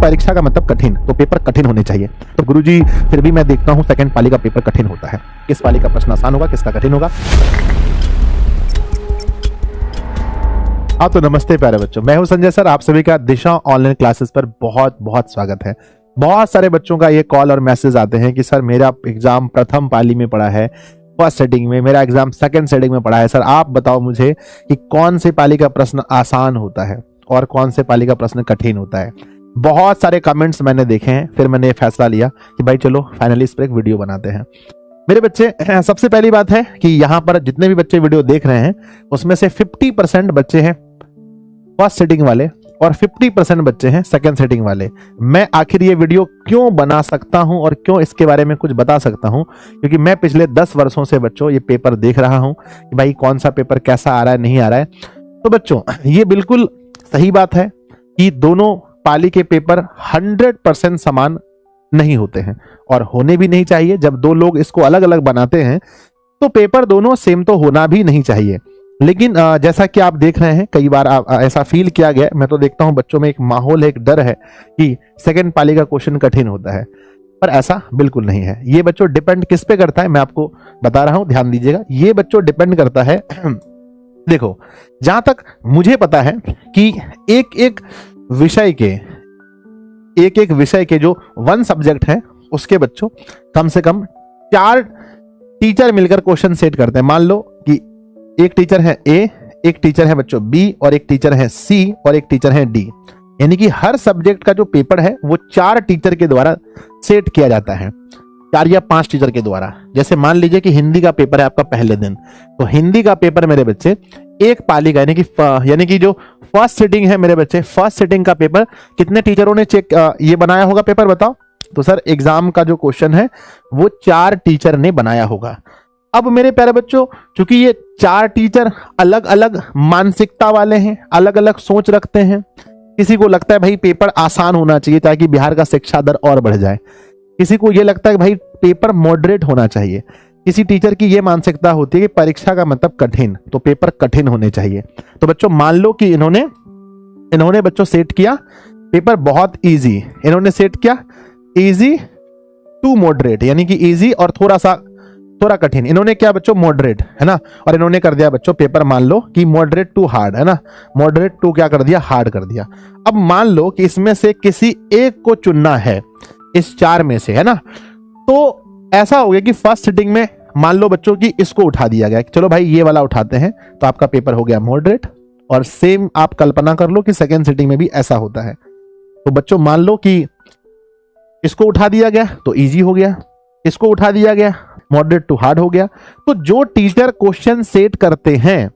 परीक्षा का मतलब कठिन, तो पेपर कठिन होने चाहिए। तो गुरुजी फिर भी मैं देखता हूँ सेकंड पाली का पेपर कठिन होता है। किस पाली का प्रश्न आसान होगा, किसका कठिन होगा? हाँ तो नमस्ते प्यारे बच्चों, मैं हूं संजय सर। आप सभी का दिशा ऑनलाइन क्लासेस पर बहुत बहुत स्वागत है। बहुत सारे बच्चों का ये कॉल और मैसेज आते हैं कि सर मेरा एग्जाम प्रथम पाली में पड़ा है, फर्स्ट सेटिंग में, मेरा एग्जाम सेकंड सेटिंग में पड़ा है। सर आप बताओ मुझे कि कौन से पाली का प्रश्न आसान होता है और कौन से पाली का प्रश्न कठिन होता है। बहुत सारे कमेंट्स मैंने देखे हैं, फिर मैंने ये फैसला लिया कि भाई चलो फाइनली इस पर एक वीडियो बनाते हैं। मेरे बच्चे, सबसे पहली बात है कि यहाँ पर जितने भी बच्चे वीडियो देख रहे हैं उसमें से 50% बच्चे हैं फर्स्ट सेटिंग वाले और 50% बच्चे हैं सेकंड सेटिंग वाले। मैं आखिर ये वीडियो क्यों बना सकता हूं और क्यों इसके बारे में कुछ बता सकता हूं, क्योंकि मैं पिछले 10 वर्षों से बच्चों ये पेपर देख रहा हूं कि भाई कौन सा पेपर कैसा आ रहा है, नहीं आ रहा है। तो बच्चों ये बिल्कुल सही बात है कि दोनों पाली के पेपर 100% समान नहीं होते हैं और होने भी नहीं चाहिए। जब दो लोग इसको अलग अलग बनाते हैं तो पेपर दोनों सेम तो होना भी नहीं चाहिए। लेकिन जैसा कि आप देख रहे हैं, कई बार ऐसा फील किया गया, मैं तो देखता हूं बच्चों में एक माहौल है, एक डर है कि सेकंड पाली का क्वेश्चन कठिन होता है, पर ऐसा बिल्कुल नहीं है। ये बच्चों डिपेंड किस पे करता है, मैं आपको बता रहा हूं, ध्यान दीजिएगा। ये बच्चों डिपेंड करता है देखो, जहां तक मुझे पता है कि एक एक विषय के जो 1 सब्जेक्ट है उसके बच्चों कम से कम 4 टीचर मिलकर क्वेश्चन सेट करते हैं। मान लो कि एक टीचर है ए, एक टीचर है बच्चों बी और एक टीचर है सी और एक टीचर है डी, यानी कि हर सब्जेक्ट का जो पेपर है वो 4 टीचर के द्वारा सेट किया जाता है, 4 या 5 टीचर के द्वारा। जैसे मान लीजिए कि हिंदी का पेपर है आपका पहले दिन, तो हिंदी का पेपर मेरे बच्चे एक पाली का, यानी कि जो फर्स्ट सिटिंग है मेरे बच्चे, फर्स्ट सिटिंग का पेपर कितने टीचरों ने ये बनाया होगा पेपर, बताओ? तो सर एग्जाम का जो क्वेश्चन है वो 4 टीचर ने बनाया होगा। अब मेरे प्यारे बच्चों, चूंकि ये 4 टीचर अलग अलग मानसिकता वाले हैं, अलग अलग सोच रखते हैं। किसी को लगता है भाई पेपर आसान होना चाहिए ताकि बिहार का शिक्षा दर और बढ़ जाए, किसी को ये लगता है कि भाई पेपर मॉडरेट होना चाहिए, किसी टीचर की ये मानसिकता होती है कि परीक्षा का मतलब कठिन, तो पेपर कठिन होने चाहिए। तो बच्चों मान लो कि इन्होंने बच्चों सेट किया पेपर बहुत इजी, इन्होंने सेट किया इजी टू मॉडरेट, यानी कि इजी और थोड़ा कठिन। इन्होंने क्या बच्चों, मॉडरेट, है ना, और इन्होंने कर दिया बच्चों पेपर मान लो कि मॉडरेट टू हार्ड, है ना, मॉडरेट टू क्या कर दिया, हार्ड कर दिया। अब मान लो कि इसमें से किसी एक को चुनना है इस 4 में से, है ना, तो ऐसा हो गया कि फर्स्ट सिटिंग में मान लो बच्चों की इसको उठा दिया गया, चलो भाई ये वाला उठाते हैं, तो आपका पेपर हो गया मॉडरेट। और सेम आप कल्पना कर लो कि सेकेंड सिटिंग में भी ऐसा होता है। तो बच्चों मान लो कि इसको उठा दिया गया तो इजी हो गया, इसको उठा दिया गया मॉडरेट टू हार्ड हो गया। तो जो टीचर क्वेश्चन सेट करते हैं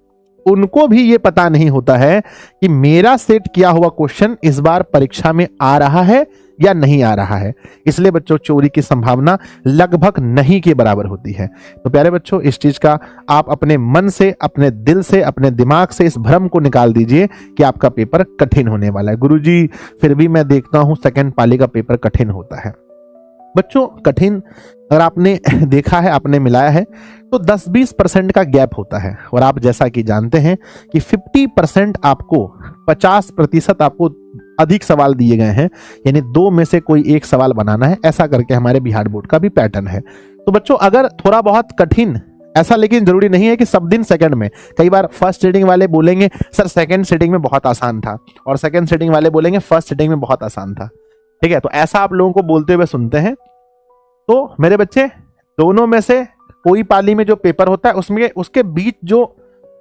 उनको भी ये पता नहीं होता है कि मेरा सेट किया हुआ क्वेश्चन इस बार परीक्षा में आ रहा है या नहीं आ रहा है, इसलिए बच्चों चोरी की संभावना लगभग नहीं के बराबर होती है। तो प्यारे बच्चों, इस चीज का आप अपने मन से, अपने दिल से, अपने दिमाग से इस भ्रम को निकाल दीजिए कि आपका पेपर कठिन होने वाला है। गुरुजी फिर भी मैं देखता हूं सेकंड पाली का पेपर कठिन होता है। बच्चों कठिन अगर आपने देखा है, आपने मिलाया है, तो 10-20% का गैप होता है। और आप जैसा कि जानते हैं कि 50% आपको, 50% आपको अधिक सवाल दिए गए हैं, यानी 2 में से कोई एक सवाल बनाना है, ऐसा करके हमारे बिहार बोर्ड का भी पैटर्न है। तो बच्चों अगर थोड़ा बहुत कठिन, ऐसा लेकिन जरूरी नहीं है कि सब दिन सेकंड में। कई बार फर्स्ट सीटिंग वाले बोलेंगे सर सेकंड सीटिंग में बहुत आसान था, और सेकंड सीटिंग वाले बोलेंगे फर्स्ट सीटिंग में बहुत आसान था, ठीक है। तो ऐसा आप लोगों को बोलते हुए सुनते हैं। तो मेरे बच्चे, दोनों में से कोई पाली में जो पेपर होता है उसमें उसके बीच जो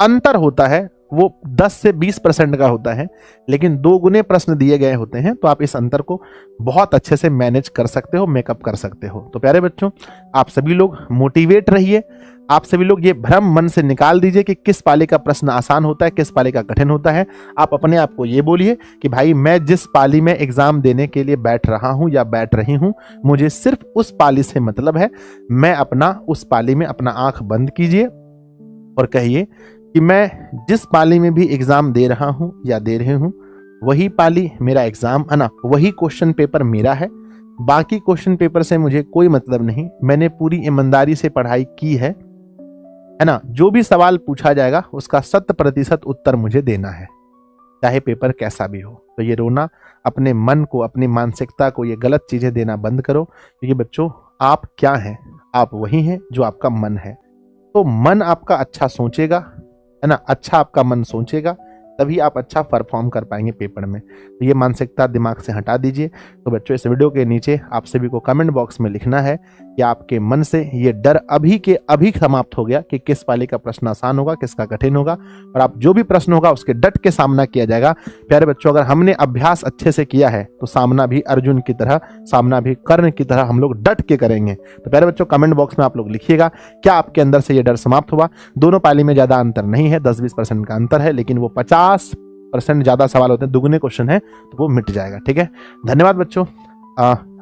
अंतर होता है वो 10 से 20% का होता है, लेकिन 2 गुने प्रश्न दिए गए होते हैं, तो आप इस अंतर को बहुत अच्छे से मैनेज कर सकते हो, मेकअप कर सकते हो। तो प्यारे बच्चों, आप सभी लोग मोटिवेट रहिए, आप सभी लोग ये भ्रम मन से निकाल दीजिए कि किस पाली का प्रश्न आसान होता है, किस पाली का कठिन होता है। आप अपने आप को ये बोलिए कि भाई मैं जिस पाली में एग्जाम देने के लिए बैठ रहा हूं या बैठ रही हूं, मुझे सिर्फ उस पाली से मतलब है। मैं अपना उस पाली में अपना आंख बंद कीजिए और कहिए कि मैं जिस पाली में भी एग्जाम दे रहा हूं या दे रही हूं, वही पाली मेरा एग्जाम है ना, वही क्वेश्चन पेपर मेरा है। बाकी क्वेश्चन पेपर से मुझे कोई मतलब नहीं। मैंने पूरी ईमानदारी से पढ़ाई की है ना। जो भी सवाल पूछा जाएगा उसका 100% उत्तर मुझे देना है। चाहे पेपर कैसा भी हो। तो ये रोना, अपने मन को, अपनी मानसिकता को ये गलत चीजें देना बंद करो, क्योंकि बच्चों आप क्या हैं, आप वही हैं जो आपका मन है। तो मन आपका अच्छा सोचेगा, है ना, अच्छा आपका मन सोचेगा, तभी आप अच्छा परफॉर्म कर पाएंगे पेपर में। तो ये मानसिकता दिमाग से हटा दीजिए। तो बच्चों इस वीडियो के नीचे आप सभी को कमेंट बॉक्स में लिखना है कि आपके मन से ये डर अभी के अभी समाप्त हो गया कि किस वाले का प्रश्न आसान होगा, किसका कठिन होगा, और आप जो भी प्रश्न होगा उसके डट के सामना किया जाएगा। प्यारे बच्चों, अगर हमने अभ्यास अच्छे से किया है तो सामना भी अर्जुन की तरह, सामना भी कर्ण की तरह हम लोग डट के करेंगे। तो प्यारे बच्चों कमेंट बॉक्स में आप लोग लिखिएगा क्या आपके अंदर से ये डर समाप्त हुआ। दोनों पाली में ज्यादा अंतर नहीं है, 10-20% का अंतर है, लेकिन वो 50% ज्यादा सवाल होते हैं, दुगने क्वेश्चन है, तो वो मिट जाएगा। ठीक है, धन्यवाद बच्चों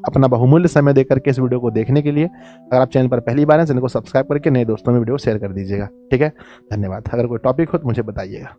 अपना बहुमूल्य समय देकर के इस वीडियो को देखने के लिए। अगर आप चैनल पर पहली बार हैं, चैनल को सब्सक्राइब करके नए दोस्तों में वीडियो शेयर कर दीजिएगा। ठीक है, धन्यवाद। अगर कोई टॉपिक हो तो मुझे बताइएगा।